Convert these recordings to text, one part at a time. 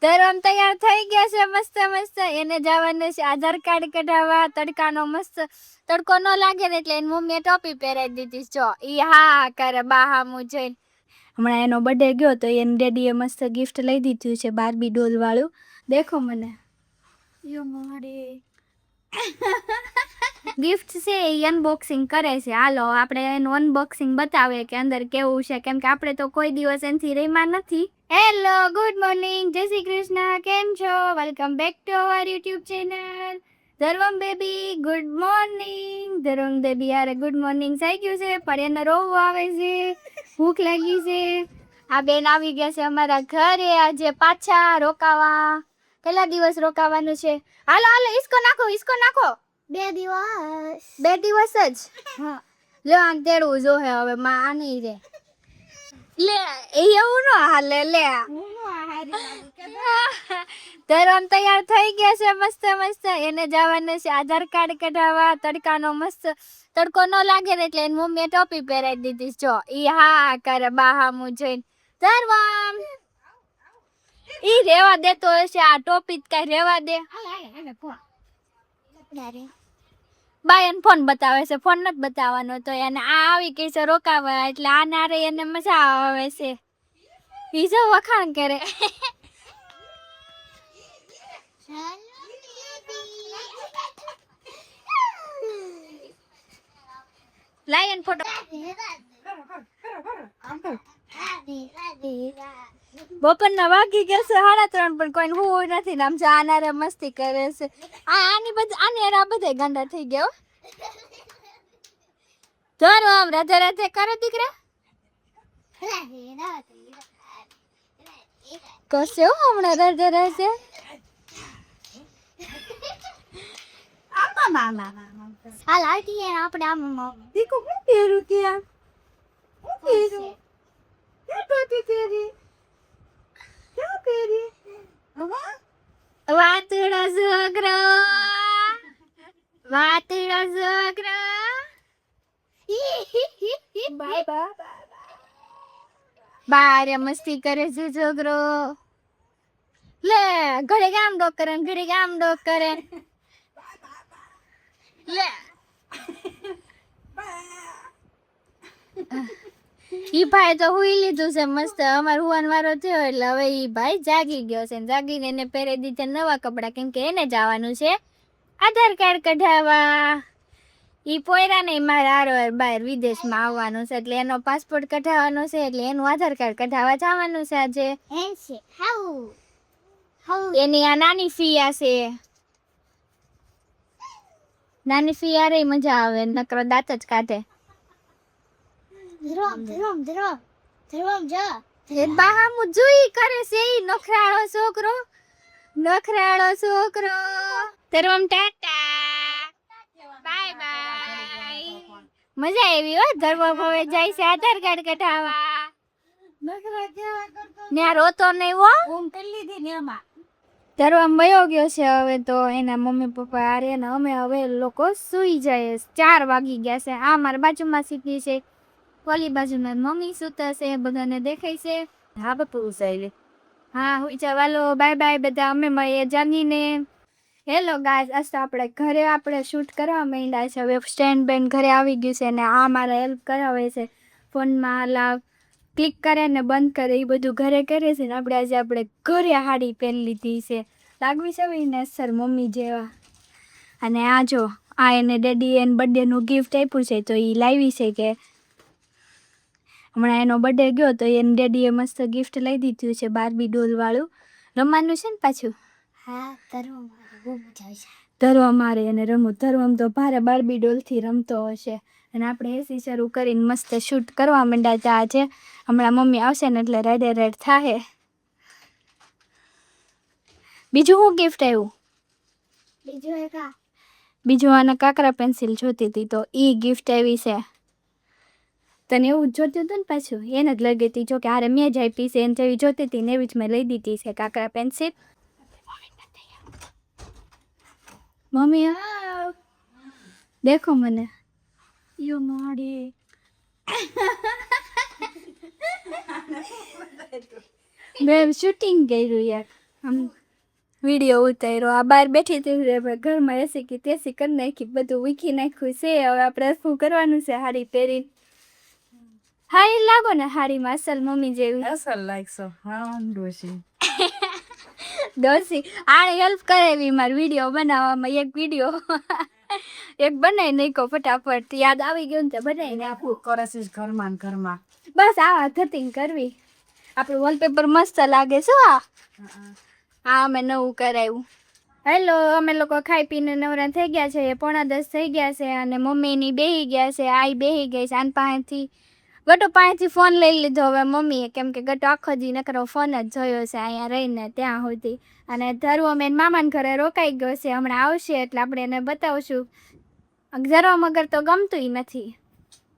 ધરમ તૈયાર થઈ ગયા છે મસ્ત મસ્ત. એને જવાનું છે આધાર કાર્ડ કઢાવવા. તડકાનો મસ્ત તડકો ન લાગે ને એટલે એની મમ્મીએ ટોપી પહેરાવી દીધી. જો ઈ હા કરે બા હામું જોઈને. હમણાં એનો બર્થડે ગયો તો એની ડેડીએ મસ્ત ગિફ્ટ લઈ દીધું છે બાર્બી ડોલ વાળું. દેખો મને યો મારી ગિફ્ટ છે એ અનબોક્સિંગ કરે છે. હાલો આપણે એનું અનબોક્સિંગ બતાવે કે અંદર કેવું છે, કેમ કે આપણે તો કોઈ દિવસ એનાથી રમ્યા નથી. હેલો, ગુડ મોર્નિંગ, જય શ્રી કૃષ્ણ, કેમ છો? Welcome back to our YouTube channel Dharvam baby. Good morning. Dharvam baby યાર ગુડ મોર્નિંગ થઈ ગયું છે પણ એને રોવું આવે છે, ભૂખ લાગી છે. આ બેન આવી ગયા છે અમારા ઘરે આજે પાછા રોકાવા. કેટલા દિવસ રોકાવાનું છે? હાલો હાલો ઈસકો નાખો, ઈસકો નાખો. 2 દિવસ. 2 દિવસ જ? હા. લે આને તેડવું જોહે હવે માં આની રે. લે એ એવું ન હાલે. લે ધરમ તૈયાર થઈ ગયા છે મસ્ત મસ્ત. એને જવાનું છે આધાર કાર્ડ કઢાવવા. તડકાનો મસ્ત તડકો ન લાગે ને એટલે એની મમ્મીએ ટોપી પહેરાવી દીધી. જો ઈ હા કરે બા હામું જોઈને. ધરમ ઈ રેવા દેતો હશે, આ ટોપી કઈ રેવા દે. બાયન ફોન બતાવે છે, ફોન નથી બતાવવાનો તો એને આ આવી ગઈ છે રોકાવા એટલે આ નારે એને મજા આવે છે. ઈ જો વખાણ કરે. લાયન ફોટો બપોરના વાગી ગયા છે 3:30 પણ કોઈ હું નથી ને આમ આનારે મસ્તી કરે છે. આની બધા આની બધા ગાંડા થઈ ગયા. ધરો આમ રાધે રાધે કરે દીકરા. કશે હમણાં રાધે રાધે. હાલ આટી આપણે આમ દીકુ હું પહેરું ત્યાં પહેરું ટોપી પહેરી ક્યાં પહેરી વાતડા છોકરો વાતડા છોકરો બાય બા બારે મસ્તી કરે છે છોકરો. લે ઘરે ગામ ડોક કરે ઘરે ગામ ડોક કરે. લે ઈ ભાઈ તો હુઈ લીધું છે મસ્ત. અમાર હુવાન વારો થયો એટલે હવે ઈ ભાઈ જાગી ગયો છે. જાગીને એને પહેરી દીધા નવા કપડા, કેમ કે એને જવાનું છે આધાર કાર્ડ કઢાવવા. ઈ પોયરા ને મારા હારો બહાર વિદેશમાં આવવાનું છે એટલે એનો પાસપોર્ટ કઢાવવાનો છે એટલે એનું આધાર કાર્ડ કઢાવવા જવાનું છે આજે. એની આ નાની ફિયા છે. નાની ફિયા રે મજા આવે, નકરો દાંત જ કાઢે. બાહામુ જોઈ કરે છે ઈ નખરાળો છોકરો. નખરાળો છોકરો. ધર્વમ ટાટા બાય બાય. મજા આવી હો. ધર્વમ હવે જાય છે આધાર કાર્ડ કઢાવવા. ન્યા રોતો નહીં હો. ધર્વમ વયો ગયો છે હવે તો એના મમ્મી પપ્પા આરે ને અમે હવે લોકો સુઈ જાય. 4 વાગી ગયા છે. આ મારા બાજુમાં સીધી છે, ઓલી બાજુમાં મમ્મી સુતા છે, બધાને દેખાય છે. હા બાપુ સાહેબ. હા હું ચાલો બાય બાય બધા. અમે મળીએ જાગીને. હેલો ગાઈસ, આજ તો આપણે ઘરે આપણે શૂટ કરવા માંડ્યા છે. હવે સ્ટેન્ડ બેન ઘરે આવી ગયું છે ને આ મારા હેલ્પ કરાવે છે ફોનમાં. લાવ ક્લિક કરે ને બંધ કરે એ બધું ઘરે કરે છે ને આપણે આજે આપણે ઘરે હાડી પહેરી લીધી છે. લાગવી છે ને સર મમ્મી જેવા. અને આ જો આ એને ડેડી એને બર્થડેનું ગિફ્ટ આપ્યું છે તો એ લાવી છે કે હમણાં એનો બર્થડે ગયો તો એને ડેડીએ મસ્ત ગિફ્ટ લઈ દીધું છે બાર્બી ડોલ વાળું. રમવાનું છે ને પાછું. હા ધરવા મારે એને રમવું. ધરવામાં તો ભારે બાર્બી ડોલથી રમતો હશે. અને આપણે એસી શરૂ કરીને મસ્ત શૂટ કરવા માંડ્યા હતા આજે. હમણાં મમ્મી આવશે ને એટલે રેડ થાહે. બીજું શું ગિફ્ટ આવ્યું? બીજું આને કાકરા પેન્સિલ જોતી હતી તો ઈ ગિફ્ટ આવી છે. તને એવું જ જોતું હતું ને પાછું એને જ લઈ ગઈ હતી. જો કે હારે મેં જ આપી છે એને જેવી જોતી હતી ને એવી જ મેં લઈ દીધી છે કાકરા પેન્સિલ. મમ્મી દેખો મને યો માડી. મેં શૂટિંગ કર્યું યાર. આમ વિડીયો ઉતાર્યો. આ બહાર બેઠી હતી ઘરમાં એસી કે તેસી કરી નાખી, બધું વીખી નાખ્યું છે. હવે આપણે શું કરવાનું છે? હાડી પહેરી હારી લાગો ને, હાડીમાં અસલ મમ્મી જેવી. અસલ લાગશો. હા ડોશી દોશી આને હેલ્પ કરાવી મારો વિડીયો બનાવવામાં. એક વિડીયો એક બનાવી નાખો ફટાફટ. યાદ આવી ગયું ને તે બનાવી નાખું. કરે છે ઘરમાં ને ઘરમાં. બસ આવા ધતિંગ કરવી. આપણું વોલપેપર મસ્ત લાગે છે. હા અમે નવું કરાવ્યું. હેલો, અમે લોકો ખાઈ પીને નવરા થઈ ગયા છે. 9:45 થઈ ગયા છે અને મમ્મીની બેહી ગયા છે. આઈ બેહી ગઈ છે. આન પાસેથી ગટો પાસેથી ફોન લઈ લીધો હવે મમ્મીએ, કેમ કે ગટો આખો દી નકરો ફોન જ જોયો છે અહીંયા રહીને ત્યાં સુધી. અને ધરવો અમે મામાના ઘરે રોકાઈ ગયો છે. હમણાં આવશે એટલે આપણે એને બતાવશું. ધરવા મગર તો ગમતું નથી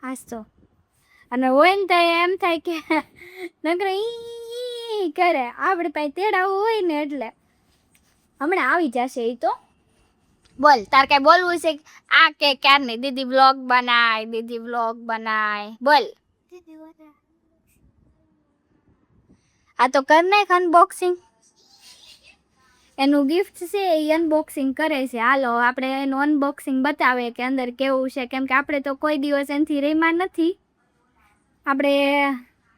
હાસ તો. અને હોય ને તો એમ થાય કે નકરો ઈ કરે. આપણે પાસે તેડાવું હોય ને એટલે હમણાં આવી જશે એ તો. બોલ, તાર કઈ બોલવું છે? આ કે ક્યારની દીદી વ્લોગ બનાય, દીદી વ્લોગ બનાય. બોલ. આ તો કર નાખ અનબોક્સિંગ. એનું ગિફ્ટ છે એ અનબોક્સિંગ કરે છે. હાલો આપણે એનું અનબોક્સિંગ બતાવે કે અંદર કેવું છે, કેમ કે આપણે તો કોઈ દિવસ એનાથી રમ્યા નથી. આપણે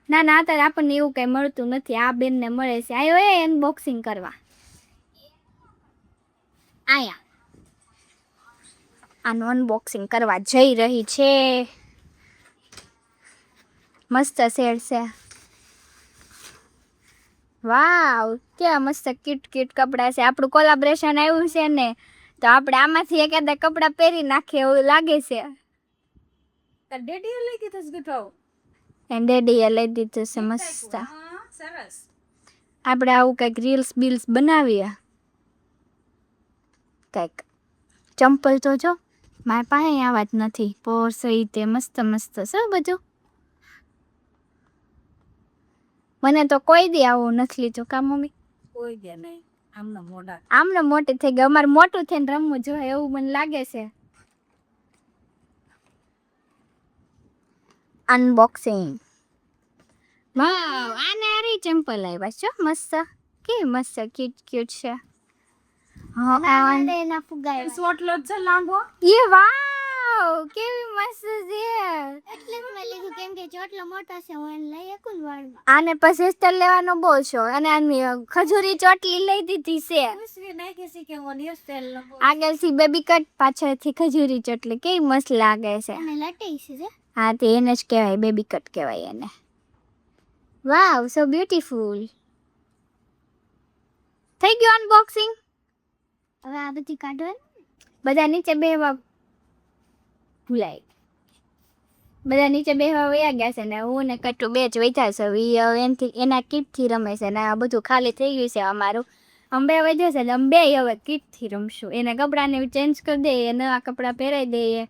નાના હતા આપણને એવું કંઈ મળતું નથી. આ બેનને મળે છે. આવ્યો એ અનબોક્સિંગ કરવા. આયા આનું અનબોક્સિંગ કરવા જઈ રહી છે. મસ્ત શેડ છે. વાવ, કેવા મસ્ત ક્યુટ ક્યુટ કપડાં છે. આપણું કોલાબરેશન આવ્યું છે ને, તો આપણે આમાંથી એકાદા કપડાં પહેરી નાખીએ એવું લાગે છે. તાર ડેડીએ લઈ દીધું છે ગટો. એન્ડ ડેડીએ લઈ દીધું છે મસ્ત. સરસ. આપણે આવું કંઈક રીલ્સ બીલ્સ બનાવીએ. કંઈક ચંપલ તો જો મારી પાસે આવા જ નથી. પર્સ એ તે મસ્ત મસ્ત છે બધું. મને તો કોઈ દી આવું નથી લીધું. કા મમ્મી? કોઈ દે નહીં. આમના મોઢા. આમને મોટી થઈ ગઈ. અમારે મોટું થઈને રમવું જોઈએ એવું મને લાગે છે. અનબોક્સિંગ. વાવ, આને આરી ચંપલ આવ્યા છો મસ્ત. કેવી મસ્ત ક્યુટ ક્યુટ છે. હા આને એના ફુગાય સોટલો છે લાંબો. એ વાવ, કેવી મસ્ત છે. એટલે મેં લીધું કેમ કે ચોટલો મોટો છે. હું એને લઈ એકું વાળવા. આને પછી સ્ટેલ લેવાનો બહુ છો. અને આની ખજૂરી ચોટલી લઈ દીધી છે. ઉસરી નાખી છે કે હું હેરસ્ટાઈલ લગો. આગળથી બેબી કટ, પાછળથી ખજૂરી ચોટલી. કેવી મસ્ત લાગે છે. અને લટી છે. હા તે એને જ કહેવાય, બેબી કટ કહેવાય એને. વાવ, સો બ્યુટીફુલ. થઈ ગયું અનબોક્સિંગ. હવે આ બધી કાઢો. બધા નીચે બેહવા ભૂલાય. બધા નીચે બેહવા વયા ગયા છે ને હું ને કટુ બે જ વૈધા છે. એનાથી એના કીટથી રમે છે ને આ બધું ખાલી થઈ ગયું છે અમારું. અમે બે વૈધા છે એટલે અમે બે હવે કીટથી રમશું. એને કપડાને ચેન્જ કરી દઈએ, નવા કપડાં પહેરાવી દઈએ.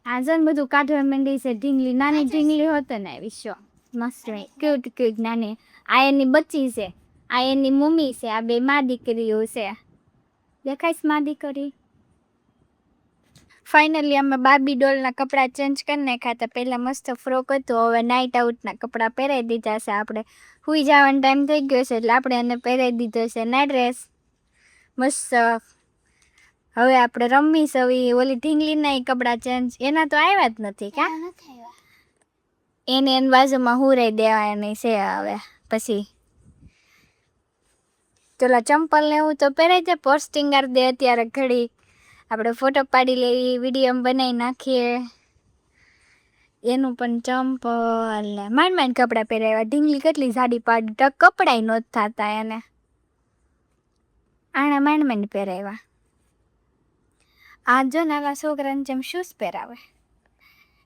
આ જન બધું કાઢવા માંડી છે. ઢીંગલી, નાની ઢીંગલી હોતો ને વિશ્વ મસ્ત ક્યુટ ક્યુટ નાની. આ એની બચ્ચી છે, આ એની મમ્મી છે. આ બે માં દીકરીઓ છે. દેખાઈશ માં દીકરી. ફાઇનલી અમે બાર્બી ડોલના કપડાં ચેન્જ કરી નાખ્યા હતા. પહેલાં મસ્ત ફ્રોક હતું, હવે નાઇટ આઉટના કપડાં પહેરાવી દીધા છે. આપણે સૂઈ જવાનો ટાઈમ થઈ ગયો છે એટલે આપણે એને પહેરાવી દીધો છે નાઇટ ડ્રેસ મસ્ત. હવે આપણે રમી સવી ઓલી ઢીંગલીના કપડાં ચેન્જ. એના તો આવ્યા જ નથી કા. એને એની બાજુમાં હુરાઈ દેવાની છે હવે. પછી પેલા ચંપલ ને એવું તો પહેરાઈ દે, પોસ્ટિંગ કરી દે અત્યારે ઘડી. આપણે ફોટો પાડી લઈએ, વિડીયો બનાવી નાખીએ. એનું પણ ચંપલ ને માંડ માંડ કપડાં પહેરાવ્યા. ઢીંગલી કેટલી જાડી પાડી, ટક કપડાય નહોતા થતા એને. આણે માંડ માંડ પહેરાવ્યા. આ જો નાના છોકરાને જેમ શૂઝ પહેરાવે.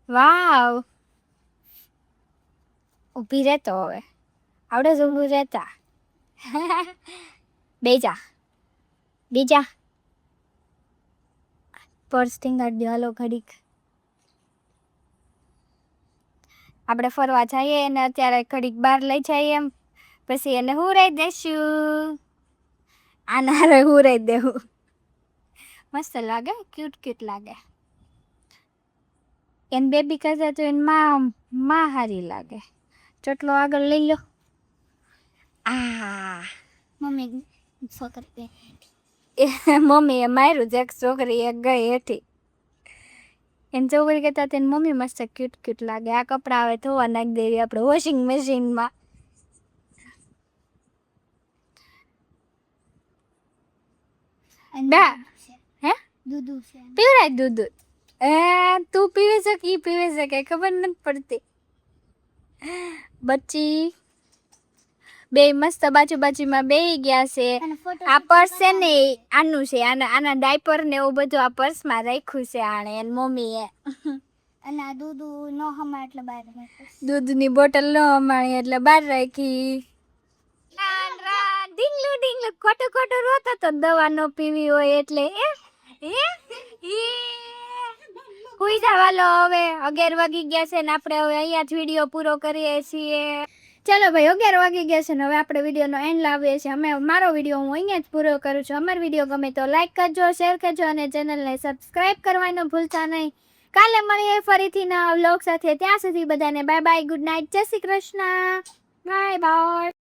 વાવ, ઊભી રહેતો હવે આવડે જ ઊભું રહેતા. બેજા બીજા પર્સ ટીંગાડી દો. હાલો ઘડીક આપણે ફરવા જઈએ અને અત્યારે ઘડીક બહાર લઈ જઈએ એમ. પછી એને હુરાઈ દેશું. આના હારે હુરાઈ દેવું. મસ્ત લાગે, ક્યુટ ક્યુટ લાગે. એને બેબી કરતા તો એને માં હારી લાગે. ચોટલો આગળ લઈ લો. આ મમ્મી છોકરી મમ્મીએ માર્યું જ એક છોકરી એક ગઈ હેઠી એની છોકરી કહેતા તેને મમ્મી મસ્ત ક્યુટ ક્યુટ લાગે આ કપડાં હવે ધોવા નાખી દેવી આપણે વોશિંગ મશીનમાં બા હે દૂધ પીવરાય દૂધ તું પીવે છે કે ઈ પીવે છે કઈ ખબર નથી પડતી બચ્ચી બે મસ્ત બાજુમાં બેહી ગયા છે આ પર્સ છે ને આનું છે આના ડાયપર ને એવું બધું આ પર્સમાં રાખ્યું છે આણે એની મમ્મીએ અને આ દૂધ નો હમાય એટલે બહાર દૂધની બોટલ નો હમાણી એટલે બહાર રાખી ડીંગલું ડીંગલું ખોટું ખોટું રોતો તો દવા નો પીવી હોય એટલે હુઈ જવાલો હવે 11 વાગી ગયા છે ને આપણે હવે અહીંયા જ વિડીયો પૂરો કરીએ છીએ ચાલો ભાઈ 11 વાગી ગયા છે ને હવે આપણે વિડીયોનો એન્ડ લાવીએ છીએ અમે મારો વિડીયો હું અહીંયા જ પૂરો કરું છું અમારો વિડીયો ગમે તો લાઈક કરજો શેર કરજો અને ચેનલને સબસ્ક્રાઇબ કરવાનું ભૂલતા નહીં કાલે મળીએ ફરીથી નવા વ્લોગ સાથે ત્યાં સુધી બધાને બાય બાય ગુડ નાઇટ જય શ્રી કૃષ્ણ બાય બાય